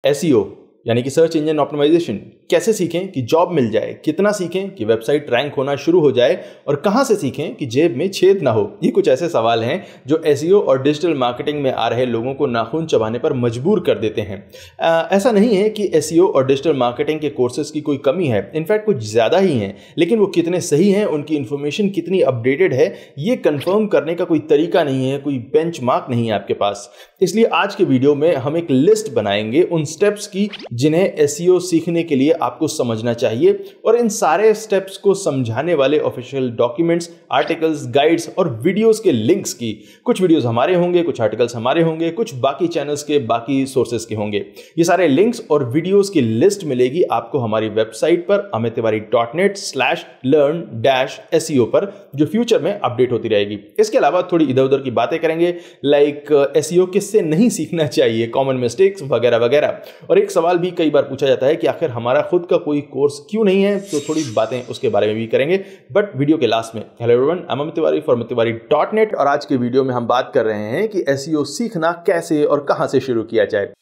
SEO यानी कि search engine optimisation कैसे सीखें कि जॉब मिल जाए, कितना सीखें कि वेबसाइट रैंक होना शुरू हो जाए और कहां से सीखें कि जेब में छेद ना हो। ये कुछ ऐसे सवाल हैं जो एसईओ और डिजिटल मार्केटिंग में आ रहे लोगों को नाखून चबाने पर मजबूर कर देते हैं। ऐसा नहीं है कि एसईओ और डिजिटल मार्केटिंग के कोर्सेज की कोई कमी है, इनफैक्ट कुछ ज़्यादा ही हैं, लेकिन वो कितने सही हैं, उनकी इन्फॉर्मेशन कितनी अपडेटेड है, ये कंफर्म करने का कोई तरीका नहीं है, कोई बेंचमार्क नहीं है आपके पास। इसलिए आज के वीडियो में हम एक लिस्ट बनाएंगे उन स्टेप्स की जिन्हें एसईओ सीखने के लिए आपको समझना चाहिए, और इन सारे स्टेप्स को समझाने वाले ऑफिशियल डॉक्यूमेंट्स, आर्टिकल्स, गाइड्स और वीडियोस के लिंक्स की। कुछ वीडियोस हमारे होंगे, कुछ आर्टिकल्स हमारे होंगे, कुछ बाकी चैनल्स के बाकी सोर्सेस के होंगे। ये सारे लिंक्स और वीडियोस की लिस्ट मिलेगी आपको हमारी वेबसाइट पर amittiwari.net/learn-SEO पर, जो फ्यूचर में अपडेट होती रहेगी। इसके अलावा थोड़ी इधर उधर की बातें करेंगे, लाइक एसईओ किससे नहीं सीखना चाहिए, कॉमन मिस्टेक्स वगैरह वगैरह। और एक सवाल भी कई बार पूछा जाता है कि आखिर हमारा खुद का कोई कोर्स क्यों नहीं है, तो थोड़ी बातें उसके बारे में भी करेंगे, बट वीडियो के लास्ट में। Hello everyone, I am Amit Tiwari for amittiwari.net, और आज के वीडियो में हम बात कर रहे हैं कि एसईओ सीखना कैसे और कहां से शुरू किया जाए।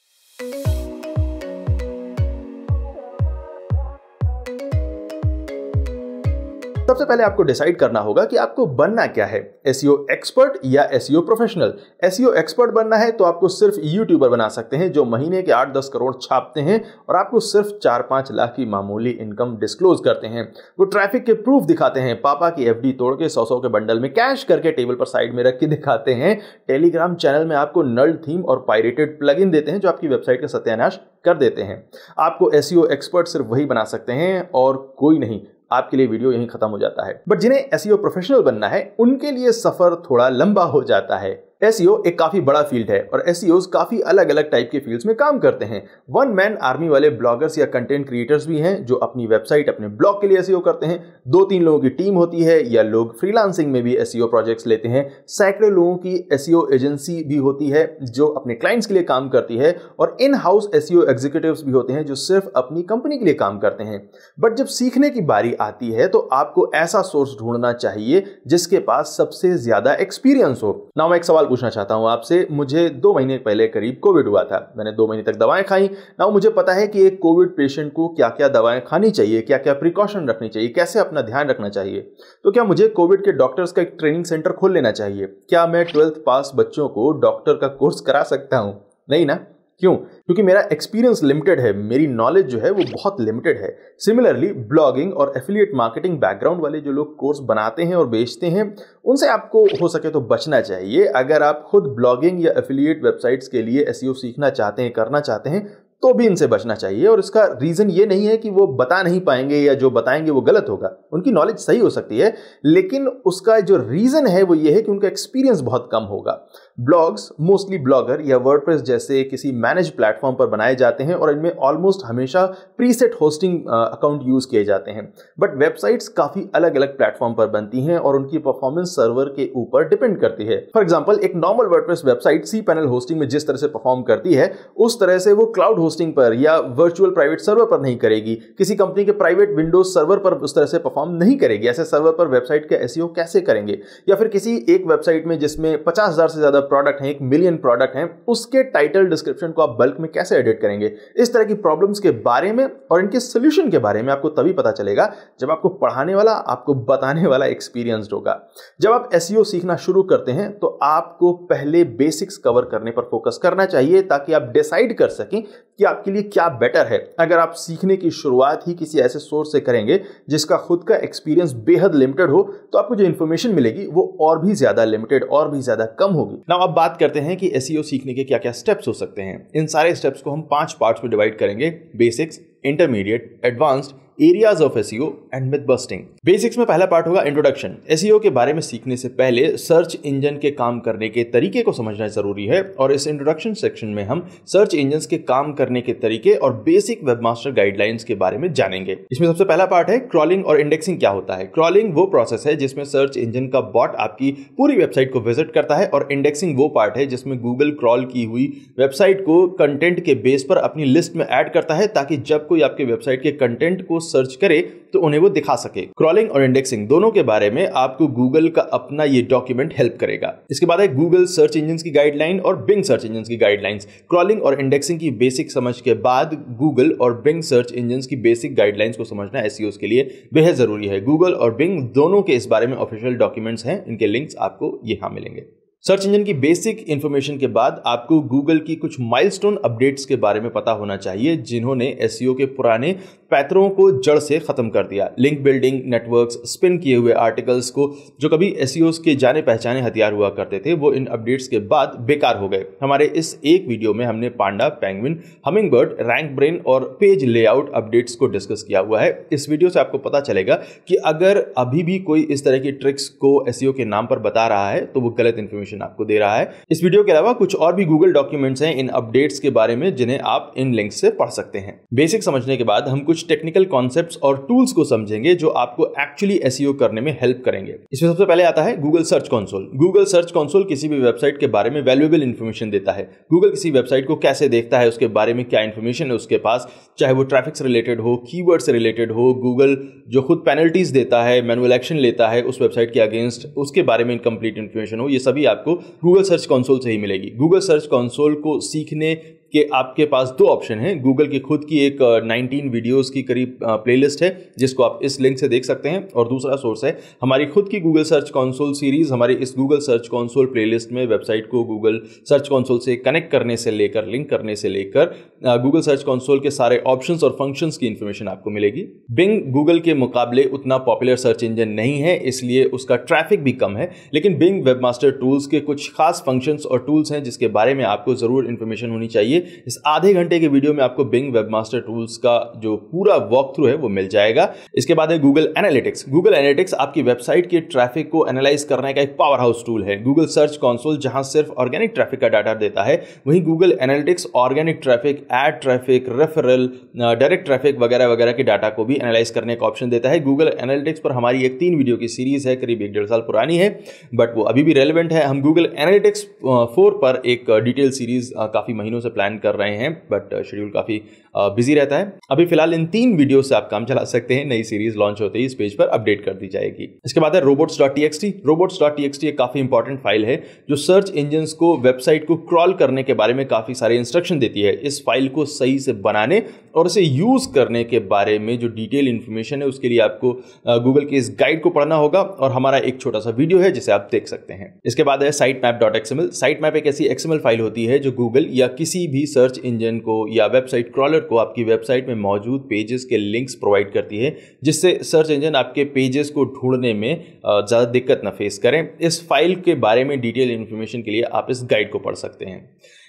सबसे पहले आपको डिसाइड करना होगा कि आपको बनना क्या है, एसईओ एक्सपर्ट या एसईओ प्रोफेशनल। एसईओ एक्सपर्ट बनना है तो आपको सिर्फ यूट्यूबर बना सकते हैं जो महीने के 8-10 करोड़ छापते हैं और आपको सिर्फ 4-5 लाख की मामूली इनकम डिस्क्लोज करते हैं। वो ट्रैफिक के प्रूफ दिखाते हैं, पापा की एफडी तोड़ के 100 के बंडल में कैश करके टेबल पर साइड में रख के दिखाते हैं। टेलीग्राम चैनल में आपको नल थीम और पायरेटेड प्लगइन देते हैं जो आपकी वेबसाइट का सत्यानाश कर देते हैं। आपको एसईओ एक्सपर्ट सिर्फ वही बना सकते हैं और कोई नहीं। आपके लिए वीडियो यहीं खत्म हो जाता है। बट जिन्हें एसईओ प्रोफेशनल बनना है उनके लिए सफर थोड़ा लंबा हो जाता है। एसईओ एक काफी बड़ा फील्ड है और एसईओज काफी अलग अलग टाइप के फील्ड्स में काम करते हैं। वन मैन आर्मी वाले ब्लॉगर्स या कंटेंट क्रिएटर्स भी हैं जो अपनी वेबसाइट, अपने ब्लॉग के लिए एसईओ करते हैं। 2-3 लोगों की टीम होती है या लोग फ्रीलांसिंग में भी एसईओ प्रोजेक्ट्स लेते हैं। सैकड़ों लोगों की एसईओ एजेंसी भी होती है जो अपने क्लाइंट्स के लिए काम करती है, और इन हाउस एसईओ एग्जीक्यूटिव्स भी होते हैं जो सिर्फ अपनी कंपनी के लिए काम करते हैं। बट जब सीखने की बारी आती है तो आपको ऐसा सोर्स ढूंढना चाहिए जिसके पास सबसे ज्यादा एक्सपीरियंस हो। नाउ मैं एक सवाल पूछना चाहता हूं आपसे। मुझे 2 महीने पहले करीब कोविड हुआ था। मैंने 2 महीने तक दवाएं खाई। नाउ मुझे पता है कि एक कोविड पेशेंट को क्या क्या दवाएं खानी चाहिए, क्या क्या प्रिकॉशन रखनी चाहिए, कैसे अपना ध्यान रखना चाहिए। तो क्या मुझे कोविड के डॉक्टर्स का एक ट्रेनिंग सेंटर खोल लेना चाहिए? क्या मैं 12th पास बच्चों को डॉक्टर का कोर्स करा सकता हूं? नहीं ना। क्यों? क्योंकि मेरा एक्सपीरियंस लिमिटेड है, मेरी नॉलेज जो है वो बहुत लिमिटेड है। सिमिलरली ब्लॉगिंग और एफिलिएट मार्केटिंग बैकग्राउंड वाले जो लोग कोर्स बनाते हैं और बेचते हैं, उनसे आपको हो सके तो बचना चाहिए। अगर आप खुद ब्लॉगिंग या एफिलिएट वेबसाइट्स के लिए एसईओ सीखना चाहते हैं, करना चाहते हैं, तो भी इनसे बचना चाहिए। और इसका रीजन ये नहीं है कि वो बता नहीं पाएंगे या जो बताएंगे वो गलत होगा। उनकी नॉलेज सही हो सकती है, लेकिन उसका जो रीजन है वो ये है कि उनका एक्सपीरियंस बहुत कम होगा। ब्लॉग्स मोस्टली ब्लॉगर या वर्डप्रेस जैसे किसी मैनेज प्लेटफॉर्म पर बनाए जाते हैं और इनमें ऑलमोस्ट हमेशा प्रीसेट होस्टिंग अकाउंट यूज किए जाते हैं। बट वेबसाइट्स काफी अलग अलग प्लेटफॉर्म पर बनती हैं और उनकी परफॉर्मेंस सर्वर के ऊपर डिपेंड करती है। फॉर एग्जांपल, एक normal WordPress website cPanel hosting में जिस तरह से परफॉर्म करती है, उस तरह से वो क्लाउड होस्टिंग पर या वर्चुअल प्राइवेट सर्वर पर नहीं करेगी। किसी कंपनी के प्राइवेट विंडोज सर्वर पर उस तरह से परफॉर्म नहीं करेगी। ऐसे सर्वर पर वेबसाइट का एसईओ कैसे करेंगे? या फिर किसी एक वेबसाइट में जिसमें 50,000 से ज्यादा प्रोडक्ट हैं, 1 मिलियन प्रोडक्ट हैं, उसके टाइटल डिस्क्रिप्शन को आप बल्क में कैसे एडिट करेंगे? इस तरह की प्रॉब्लम्स के बारे में और इनके सोल्यूशन के बारे में आपको तभी पता चलेगा जब आपको पढ़ाने वाला, आपको बताने वाला एक्सपीरियंस्ड होगा। जब आप एसईओ सीखना शुरू करते हैं तो आपको पहले बेसिक्स कवर करने पर फोकस करना चाहिए ताकि आप डिसाइड कर सकें कि आपके लिए क्या बेटर है। अगर आप सीखने की शुरुआत ही किसी ऐसे सोर्स से करेंगे जिसका खुद का एक्सपीरियंस बेहद लिमिटेड हो, तो आपको जो इंफॉर्मेशन मिलेगी वो और भी ज्यादा लिमिटेड और भी ज्यादा कम होगी। नाउ अब बात करते हैं कि एसईओ सीखने के क्या क्या स्टेप्स हो सकते हैं। इन सारे स्टेप्स को हम 5 पार्ट्स में डिवाइड करेंगे: basics, intermediate, advanced, areas of SEO and myth busting. Basics में पहला पार्ट होगा इंट्रोडक्शन। एसईओ के बारे में सीखने से पहले सर्च इंजन के काम करने के तरीके को समझना जरूरी है, और इस इंट्रोडक्शन सेक्शन में हम सर्च इंजन्स के काम करने के तरीके और बेसिक वेबमास्टर गाइडलाइंस के बारे में जानेंगे। इसमें सबसे पहला पार्ट है क्रॉलिंग और इंडेक्सिंग क्या होता है। क्रॉलिंग वो प्रोसेस है जिसमें सर्च इंजन का बॉट आपकी पूरी वेबसाइट को विजिट करता है, और इंडेक्सिंग वो पार्ट है जिसमें गूगल क्रॉल की हुई वेबसाइट को कंटेंट के बेस पर अपनी लिस्ट में ऐड करता है, ताकि जब कोई आपके वेबसाइट के कंटेंट को सर्च करे तो उन्हें वो दिखा सके। क्रॉलिंग और इंडेक्सिंग दोनों के बारे में आपको गूगल का अपना ये डॉक्यूमेंट हेल्प करेगा। इसके बाद है गूगल सर्च इंजन की गाइडलाइन और बिंग सर्च इंजन की गाइडलाइंस। क्रॉलिंग और इंडेक्सिंग की बेसिक समझ के बाद गूगल और बिंग सर्च इंजन की बेसिक गाइडलाइंस को समझना एसईओ के लिए बेहद जरूरी है। गूगल और बिंग दोनों के इस बारे में ऑफिशियल डॉक्यूमेंट्स हैं, इनके लिंक्स आपको यहां मिलेंगे। सर्च इंजन की बेसिक इंफॉर्मेशन के बाद आपको गूगल की कुछ माइलस्टोन अपडेट्स के बारे में पता होना चाहिए जिन्होंने एसईओ के पुराने पैतरों को जड़ से खत्म कर दिया। लिंक बिल्डिंग नेटवर्क्स, स्पिन किए हुए आर्टिकल्स को जो कभी एसईओ के जाने पहचाने हथियार हुआ करते थे वो इन अपडेट्स के बाद बेकार हो गए। हमारे इस एक वीडियो में हमने पांडा, पेंगुइन, हमिंगबर्ड, रैंक ब्रेन और पेज लेआउट अपडेट्स को डिस्कस किया हुआ है। इस वीडियो से आपको पता चलेगा कि अगर अभी भी कोई इस तरह की ट्रिक्स को एसईओ के नाम पर बता रहा है तो वो गलत इंफॉर्मेशन आपको दे रहा है। इस वीडियो के अलावा कुछ और भी गूगल डॉक्यूमेंट्स हैं इन अपडेट्स के बारे में जिन्हें आप इन लिंक से पढ़ सकते हैं। बेसिक समझने के बाद हम कुछ टेक्निकल कॉन्सेप्ट्स और टूल्स को समझेंगे जो आपको एक्चुअली एसईओ करने में हेल्प करेंगे। इसमें सबसे पहले आता है Google search console. Google search console किसी भी वेबसाइट के बारे में वैल्यूएबल इंफॉर्मेशन देता है। गूगल किसी वेबसाइट को कैसे देखता है, उसके बारे में क्या इंफॉर्मेशन है उसके पास, चाहे वो ट्रैफिक से रिलेटेड हो, कीवर्ड से रिलेटेड हो, गूगल जो खुद पेनल्टीज देता है, मैनुअल एक्शन लेता है उस वेबसाइट के अगेंस्ट, उसके बारे में इनकम्प्लीट इंफॉर्मेशन हो, ये सभी आपको गूगल सर्च कंसोल से ही मिलेगी। गूगल सर्च कंसोल को सीखने कि आपके पास दो ऑप्शन हैं। गूगल की खुद की एक 19 वीडियोस की करीब प्लेलिस्ट है जिसको आप इस लिंक से देख सकते हैं, और दूसरा सोर्स है हमारी खुद की गूगल सर्च कंसोल सीरीज। हमारी इस गूगल सर्च कंसोल प्लेलिस्ट में वेबसाइट को गूगल सर्च कंसोल से कनेक्ट करने से लेकर, लिंक करने से लेकर गूगल सर्च कंसोल के सारे ऑप्शंस और फंक्शंस की इंफॉर्मेशन आपको मिलेगी। बिंग गूगल के मुकाबले उतना पॉपुलर सर्च इंजन नहीं है, इसलिए उसका ट्रैफिक भी कम है, लेकिन बिंग वेबमास्टर टूल्स के कुछ खास फंक्शंस और टूल्स हैं जिसके बारे में आपको जरूर इंफॉर्मेशन होनी चाहिए। इस आधे घंटे के वीडियो में आपको बिंग वेबमास्टर टूल्स का जो पूरा वॉक थ्रू है वो मिल जाएगा। इसके बाद है गूगल एनालिटिक्स। गूगल एनालिटिक्स आपकी वेबसाइट के ट्रैफिक को एनालाइज करने का एक पावर हाउस टूल है। गूगल सर्च कंसोल जहां सिर्फ ऑर्गेनिक ट्रैफिक का डाटा देता है, वहीं Google analytics organic traffic, ad traffic, referral, direct traffic वगैरह वगैरह के डाटा को भी एनालाइज करने का ऑप्शन देता है। गूगल एनालिटिक्स पर हमारी एक 3 वीडियो की सीरीज है, करीब 1-1.5 साल पुरानी है, बट वो अभी भी रेलेवेंट है। हम गूगल एनालिटिक्स 4 पर एक डिटेल सीरीज काफी महीनों से प्लान कर रहे हैं, बट शेड्यूल काफी बिजी रहता है। अभी फिलहाल इन 3 वीडियो से आप काम चला सकते हैं। नई सीरीज लॉन्च होते ही इस पेज पर अपडेट कर दी जाएगी। इसके बाद है robots.txt। robots.txt एक काफी इंपॉर्टेंट फाइल है जो सर्च इंजन्स को वेबसाइट को क्रॉल करने के बारे में काफी सारे इंस्ट्रक्शन देती है। इस फाइल को सही से बनाने और इसे यूज करने के बारे में जो डिटेल इंफॉर्मेशन है उसके लिए आपको गूगल की इस गाइड को पढ़ना होगा, और हमारा एक छोटा सा वीडियो है जिसे आप देख सकते हैं। इसके बाद है sitemap.xml। sitemap एक ऐसी XML फाइल होती है जो गूगल या किसी भी सर्च इंजन को या वेबसाइट क्रॉलर को आपकी वेबसाइट में मौजूद पेजेस के लिंक्स प्रोवाइड करती है, जिससे सर्च इंजन आपके पेजेस को ढूंढने में ज़्यादा दिक्कत न फेस करें। इस फाइल के बारे में डिटेल इंफॉर्मेशन के लिए आप इस गाइड को पढ़ सकते हैं।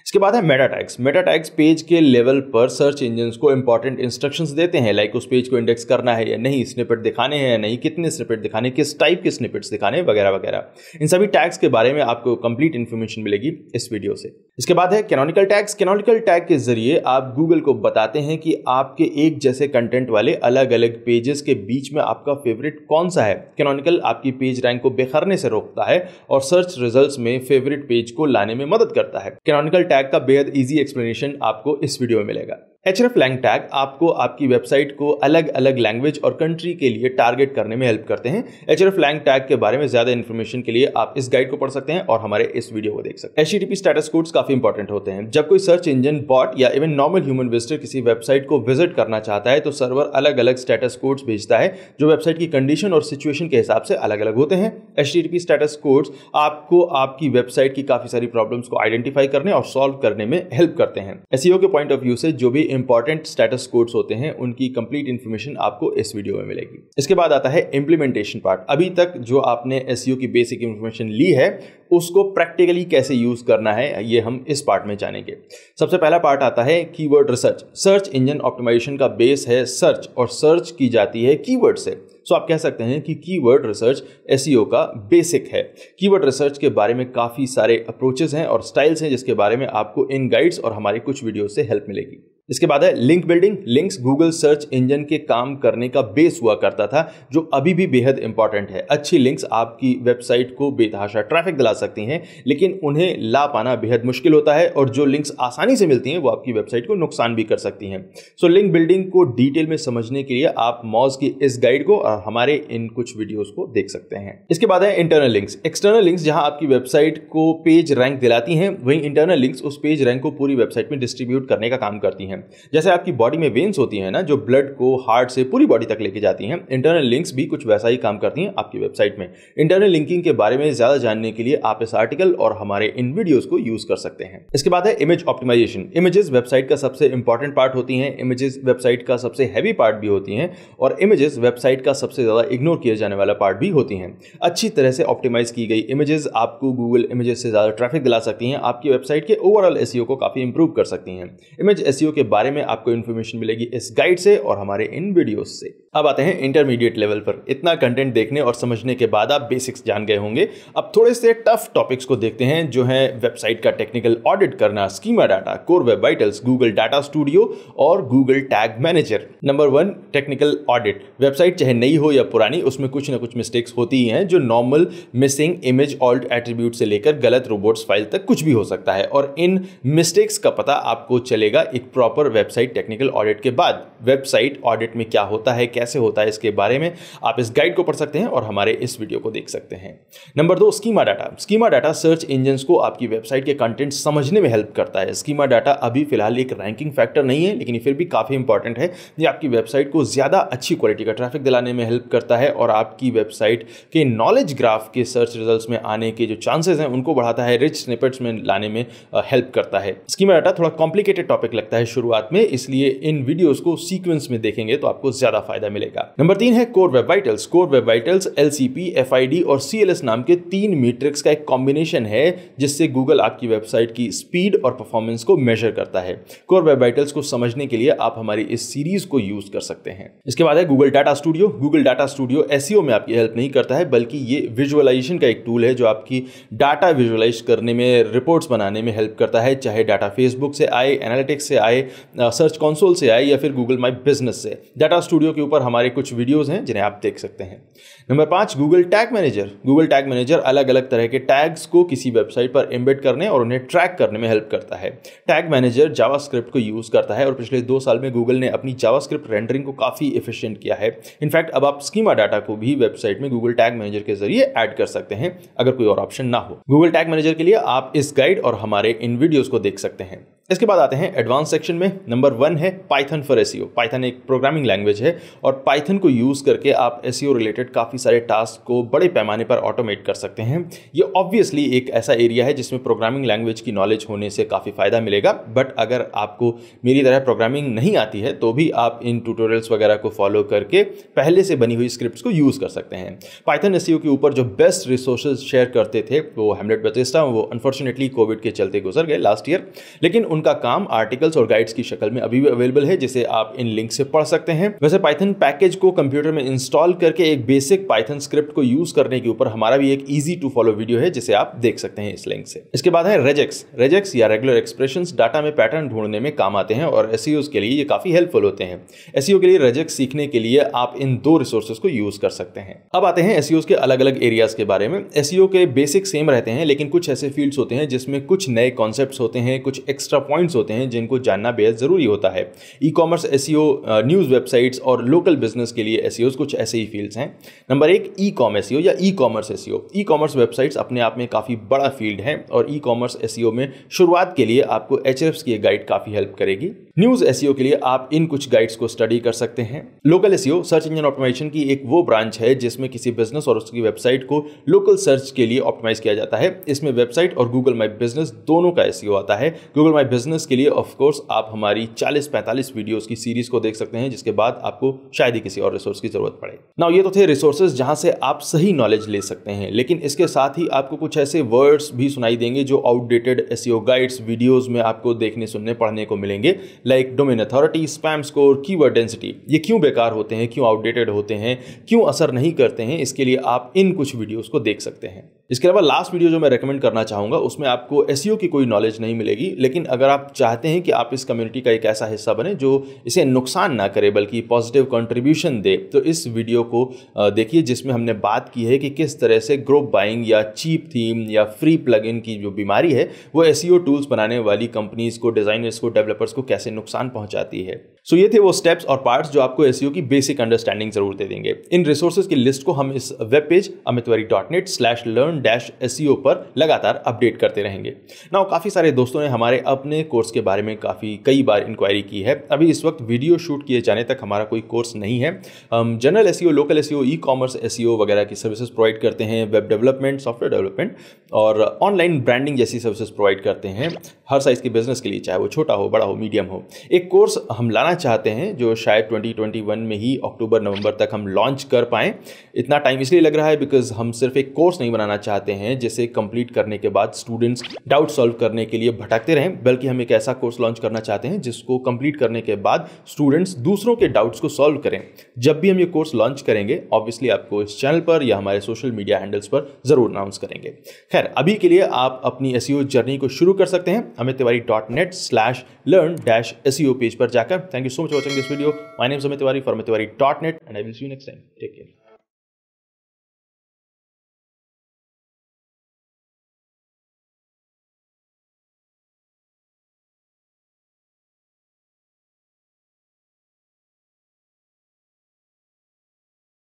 इसके बाद है Meta tags. Meta tags page के लेवल पर सर्च इंजन्स को इंपॉर्टेंट इंस्ट्रक्शंस देते हैं, लाइक उस पेज को इंडेक्स करना है या नहीं, स्निपेट दिखाने हैं या नहीं, कितने स्निपेट दिखाने, किस टाइप के स्निपेट्स दिखाने वगैरह वगैरह। इन सभी टैग्स के बारे में आपको कंप्लीट इंफॉर्मेशन मिलेगी इस वीडियो से। इसके बाद है कैनोनिकल टैग्स। कैनोनिकल टैग के जरिए आप गूगल को बताते हैं कि आपके एक जैसे कंटेंट वाले अलग अलग पेजेस के बीच में आपका फेवरेट कौन सा है। कैनोनिकल आपकी पेज रैंक को बेखरने से रोकता है और सर्च रिजल्ट्स में फेवरेट पेज को लाने में मदद करता है। कैनोनिकल टैग का बेहद इजी एक्सप्लेनेशन आपको इस वीडियो में मिलेगा। hreflang टैग आपको आपकी वेबसाइट को अलग अलग लैंग्वेज और कंट्री के लिए टारगेट करने में हेल्प करते हैं। hreflang टैग के बारे में ज्यादा इंफॉर्मेशन के लिए आप इस गाइड को पढ़ सकते हैं और हमारे इस वीडियो को देख सकते हैं। HTTP स्टेटस कोड्स काफी इंपॉर्टेंट होते हैं। जब कोई सर्च इंजन, बॉट या इवन नॉर्मल ह्यूमन विजिटर किसी वेबसाइट को विजिट करना चाहता है तो सर्वर अलग अलग स्टेटस कोड्स भेजता है जो वेबसाइट की कंडीशन और सिचुएशन के हिसाब से अलग अलग होते हैं। HTTP स्टेटस कोड्स आपको आपकी वेबसाइट की काफी सारी प्रॉब्लम्स को आइडेंटिफाई करने और सॉल्व करने में हेल्प करते हैं। SEO के पॉइंट ऑफ व्यू से जो भी इंपॉर्टेंट स्टेटस कोड्स होते हैं उनकी कंप्लीट इंफॉर्मेशन आपको इस वीडियो में मिलेगी। इसके बाद आता है इंप्लीमेंटेशन पार्ट। अभी तक जो आपने SEO की बेसिक इंफॉर्मेशन ली है उसको प्रैक्टिकली कैसे यूज करना है ये हम इस पार्ट में जानेंगे। सबसे पहला पार्ट आता है keyword research. Search engine optimisation का बेस है सर्च, और सर्च की जाती है कीवर्ड से। सो आप कह सकते हैं कि कीवर्ड रिसर्च SEO का बेसिक है। कीवर्ड रिसर्च के बारे में काफी सारे अप्रोचेस हैं और स्टाइल्स हैं जिसके बारे में आपको इन गाइड्स और हमारी कुछ वीडियो से हेल्प मिलेगी। इसके बाद है link building. Links Google search engine के काम करने का बेस हुआ करता था, जो अभी भी बेहद इंपॉर्टेंट है। अच्छी लिंक्स आपकी वेबसाइट को बेतहाशा ट्रैफिक दिला सकती हैं, लेकिन उन्हें ला पाना बेहद मुश्किल होता है, और जो लिंक्स आसानी से मिलती हैं वो आपकी वेबसाइट को नुकसान भी कर सकती हैं। सो लिंक बिल्डिंग को डिटेल में समझने के लिए आप मॉज की इस गाइड को और हमारे इन कुछ वीडियोस को देख सकते हैं। इसके बाद है इंटरनल लिंक्स। एक्सटर्नल लिंक्स जहां आपकी वेबसाइट को पेज रैंक दिलाती हैं, वहीं इंटरनल लिंक्स उस पेज रैंक को पूरी वेबसाइट में डिस्ट्रीब्यूट करने का काम करती हैं। जैसे आपकी बॉडी में वेन्स होती हैं ना, जो ब्लड को हार्ट से पूरी बॉडी तक लेके जाती हैं, इंटरनल लिंक्स भी कुछ वैसा ही काम करती हैं आपकी वेबसाइट में। इंटरनल लिंकिंग के बारे में ज्यादा जानने के लिए आप इस आर्टिकल और हमारे इन वीडियोस को यूज कर सकते हैं। इसके बाद है इमेज ऑप्टिमाइजेशन। इमेजेस वेबसाइट का सबसे इंपॉर्टेंट पार्ट होती हैं, इमेजेस वेबसाइट का सबसे हैवी पार्ट भी होती हैं, और इमेजेस वेबसाइट का सबसे ज्यादा इग्नोर किया जाने वाला पार्ट भी होती हैं। अच्छी तरह से ऑप्टिमाइज की गई इमेजेस आपको गूगल इमेजेस से ज्यादा ट्रैफिक दिला सकती हैं, आपकी वेबसाइट के ओवरऑल एसईओ को काफी इंप्रूव कर सकती हैं। इमेज एसईओ के बारे में आपको इंफॉर्मेशन मिलेगी इस गाइड से और हमारे इन वीडियोस से। अब आते हैं इंटरमीडिएट लेवल पर। इतना कंटेंट देखने और समझने के बाद आप बेसिक्स जान गए होंगे। अब थोड़े से टफ टॉपिक्स को देखते हैं, जो है वेबसाइट का टेक्निकल ऑडिट करना, schema data, core web vitals, Google data studio और Google tag manager. Number 1, technical audit. Website चाहे नई हो या पुरानी, उसमें कुछ ना कुछ मिस्टेक्स होती ही हैं, जो normal, missing, image, alt attribute से लेकर गलत रोबोट्स फाइल तक कुछ भी हो सकता है, और इन मिस्टेक्स का पता आपको चलेगा एक प्रॉपर वेबसाइट टेक्निकल ऑडिट के बाद। वेबसाइट ऑडिट में क्या होता है, कैसे होता है, इसके बारे में आप इस गाइड को पढ़ सकते हैं और हमारे इस वीडियो को देख सकते हैं। Number 2, schema data. Schema data search engines को आपकी वेबसाइट के कंटेंट समझने में हेल्प करता है। स्कीमा डाटा अभी फिलहाल एक रैंकिंग फैक्टर नहीं है, लेकिन फिर भी काफी इंपॉर्टेंट है। ये आपकी वेबसाइट को ज्यादा अच्छी क्वालिटी का ट्रैफिक दिलाने में हेल्प करता है, और आपकी वेबसाइट के नॉलेज ग्राफ के सर्च रिजल्ट्स में आने के जो चांसेस हैं उनको बढ़ाता है, रिच स्निपेट्स में लाने में हेल्प करता है। स्कीमा डाटा थोड़ा कॉम्प्लिकेटेड टॉपिक लगता है शुरुआत में, इसलिए इन वीडियोस को सीक्वेंस में देखेंगे तो आपको ज्यादा फायदा मिलेगा। नंबर 3 है core web vitals. Core web vitals LCP, FID और सीएलएस नाम के 3 मीट्रिक्स का एक कॉम्बिनेशन है, जिससे गूगल आपकी वेबसाइट की स्पीड और परफॉर्मेंस को मेजर करता है। कोर वेब वाइटल्स को समझने के लिए आप हमारी इस सीरीज को यूज कर सकते हैं। इसके बाद है Google data studio. Google data studio SEO में आपकी हेल्प नहीं करता है, बल्कि ये विजुअलाइजेशन का एक टूल है, जो आपकी डाटा विजुअलाइज करने में, रिपोर्ट्स बनाने में हेल्प करता है, चाहे डाटा फेसबुक से आए, एनालिटिक्स से आए, सर्च कंसोल से आए, या फिर गूगल माई बिजनेस से। डाटा स्टूडियो के ऊपर हमारे कुछ वीडियोस हैं जिन्हें आप देख सकते हैं। Number 5, Google tag manager. Google tag manager अलग अलग तरह के टैग्स को किसी वेबसाइट पर एम्बेड करने और उन्हें ट्रैक करने में हेल्प करता है। टैग मैनेजर जावास्क्रिप्ट को यूज करता है, और पिछले 2 साल में गूगल ने अपनी जावास्क्रिप्ट रेंडरिंग को काफी एफिशिएंट किया है। इनफैक्ट अब आप स्कीमा डाटा को भी वेबसाइट में गूगल टैग मैनेजर के जरिए ऐड कर सकते हैं, अगर कोई और ऑप्शन ना हो। गूगल टैग मैनेजर के लिए आप इस गाइड और हमारे इन वीडियोस को देख सकते हैं। इसके बाद आते हैं एडवांस सेक्शन में। नंबर 1 है पाइथन फॉर एसईओ। पाइथन एक प्रोग्रामिंग लैंग्वेज है, और पाइथन को यूज करके आप एसईओ रिलेटेड काफी सारे टास्क को बड़े पैमाने पर ऑटोमेट कर सकते हैं। ये ऑब्वियसली एक ऐसा एरिया है जिसमें प्रोग्रामिंग लैंग्वेज की नॉलेज होने से काफी फायदा मिलेगा, बट अगर आपको मेरी तरह प्रोग्रामिंग नहीं आती है तो भी आप इन ट्यूटोरियल्स वगैरह को फॉलो करके पहले से बनी हुई स्क्रिप्ट्स को यूज कर सकते हैं। पाइथन एसईओ के ऊपर जो बेस्ट रिसोर्सेज शेयर करते थे वो हेमलेट बेथेस्डा, वो अनफॉर्चुनेटली कोविड के चलते गुजर गए लास्ट ईयर, लेकिन उनका काम आर्टिकल्स और गाइड्स की शक्ल में अभी भी अवेलेबल है, जिसे आप इन लिंक से पढ़ सकते हैं। वैसे पाइथन पैकेज को कंप्यूटर में इंस्टॉल करके एक बेसिक पाइथन स्क्रिप्ट को यूज करने के ऊपर हमारा भी एक इजी टू फॉलो वीडियो है, जिसे आप देख सकते हैं इस लिंक से। इसके बाद है रेजेक्स। रेजेक्स या रेगुलर एक्सप्रेशंस डाटा में पैटर्न ढूंढने में काम आते हैं, और एसईओज के लिए ये काफी हेल्पफुल होते हैं। एसईओ के लिए रेजेक्स सीखने के लिए आप इन 2 रिसोर्सेज को यूज कर सकते हैं। अब आते हैं एसईओज के अलग अलग एरियाज के बारे में। एसईओ के बेसिक सेम रहते हैं, लेकिन कुछ ऐसे फील्ड्स होते हैं जिसमें कुछ नए कॉन्सेप्ट्स होते हैं, कुछ एक्स्ट्रा पॉइंट्स होते हैं जिनको जानना बेहद जरूरी होता है। E commerce SEO, news websites और लोकल बिजनेस के लिए एसईओज कुछ ऐसे ही फील्ड्स हैं। नंबर 1, ई कॉम एसईओ या e commerce SEO. E commerce websites अपने आप में काफी बड़ा फील्ड है, और ई कॉमर्स एसईओ में शुरुआत के लिए आपको एचएफएस की गाइड काफी हेल्प करेगी। न्यूज एसईओ के लिए आप इन कुछ गाइड्स को स्टडी कर सकते हैं। Local SEO search engine optimisation की एक वो ब्रांच है जिसमें किसी बिजनेस और उसकी वेबसाइट को लोकल सर्च के लिए ऑप्टिमाइज किया जाता है। इसमें वेबसाइट और गूगल माई बिजनेस दोनों का एसईओ आता है। गूगल माई बिजनेस के लिए ऑफ कोर्स आप हमारी 40-45 वीडियोस की सीरीज को देख सकते हैं, जिसके बाद आपको शायद ही किसी और रिसोर्स की जरूरत पड़े। नाउ ये तो थे रिसोर्सेज जहां से आप सही नॉलेज ले सकते हैं, लेकिन इसके साथ ही आपको कुछ ऐसे वर्ड्स भी सुनाई देंगे जो आउटडेटेड एसईओ गाइड्स वीडियोस में आपको देखने, सुनने, पढ़ने को मिलेंगे, like domain authority, spam score, keyword density. ये क्यों बेकार होते हैं, क्यों आउटडेटेड होते हैं, क्यों असर नहीं करते हैं, इसके लिए आप इन कुछ वीडियोस को देख सकते हैं। इसके अलावा लास्ट वीडियो जो मैं रेकमेंड करना चाहूँगा उसमें आपको एसईओ की कोई नॉलेज नहीं मिलेगी, लेकिन अगर आप चाहते हैं कि आप इस कम्युनिटी का एक ऐसा हिस्सा बने जो इसे नुकसान ना करे बल्कि पॉजिटिव कंट्रीब्यूशन दे, तो इस वीडियो को देखिए जिसमें हमने बात की है कि किस तरह से ग्रुप बाइंग या चीप थीम या फ्री प्लगइन की जो बीमारी है वो एसईओ टूल्स बनाने वाली कंपनीज को, डिजाइनर्स को, डेवलपर्स को कैसे नुकसान पहुंचाती है। सो ये थे वो स्टेप्स और पार्ट्स जो आपको एसईओ की बेसिक अंडरस्टैंडिंग जरूर दे देंगे। इन रिसोर्सेज की लिस्ट को हम इस वेब पेज amitwari.net/learn-SEO पर लगातार अपडेट करते रहेंगे। नाउ काफ़ी सारे दोस्तों ने हमारे अपने कोर्स के बारे में कई बार इंक्वायरी की है। अभी इस वक्त वीडियो शूट किए जाने तक हमारा कोई कोर्स नहीं है। हम general SEO, local SEO, e commerce SEO वगैरह की सर्विसेज प्रोवाइड करते हैं, वेब डेवलपमेंट, सॉफ्टवेयर डेवलपमेंट और ऑनलाइन ब्रांडिंग जैसी सर्विसेज प्रोवाइड करते हैं हर साइज के बिजनेस के लिए, चाहे वो छोटा हो, बड़ा हो, मीडियम हो। एक कोर्स हम लाना चाहते हैं जो शायद 2021 में ही अक्टूबर नवंबर तक हम लॉन्च कर पाएं। इतना टाइम इसलिए लग रहा है बिकॉज हम सिर्फ एक कोर्स नहीं बनाना चाहते हैं जिसे कंप्लीट करने के बाद स्टूडेंट्स डाउट सॉल्व करने के लिए भटकते रहें, बल्कि हम एक ऐसा कोर्स लॉन्च करना चाहते हैं जिसको कंप्लीट करने के बाद स्टूडेंट्स दूसरों के डाउट्स को सॉल्व करें। जब भी हम ये कोर्स लॉन्च करेंगे ऑब्वियसली आपको इस चैनल पर या हमारे सोशल मीडिया हैंडल्स पर जरूर अनाउंस करेंगे। खैर, अभी के लिए आप अपनी एसईओ जर्नी को शुरू कर सकते हैं amittiwari.net/learn-SEO पेज पर जाकर। Thank you so much for watching this video. My name is Amit Tiwari for amittiwari.net and I will see you next time. Take care.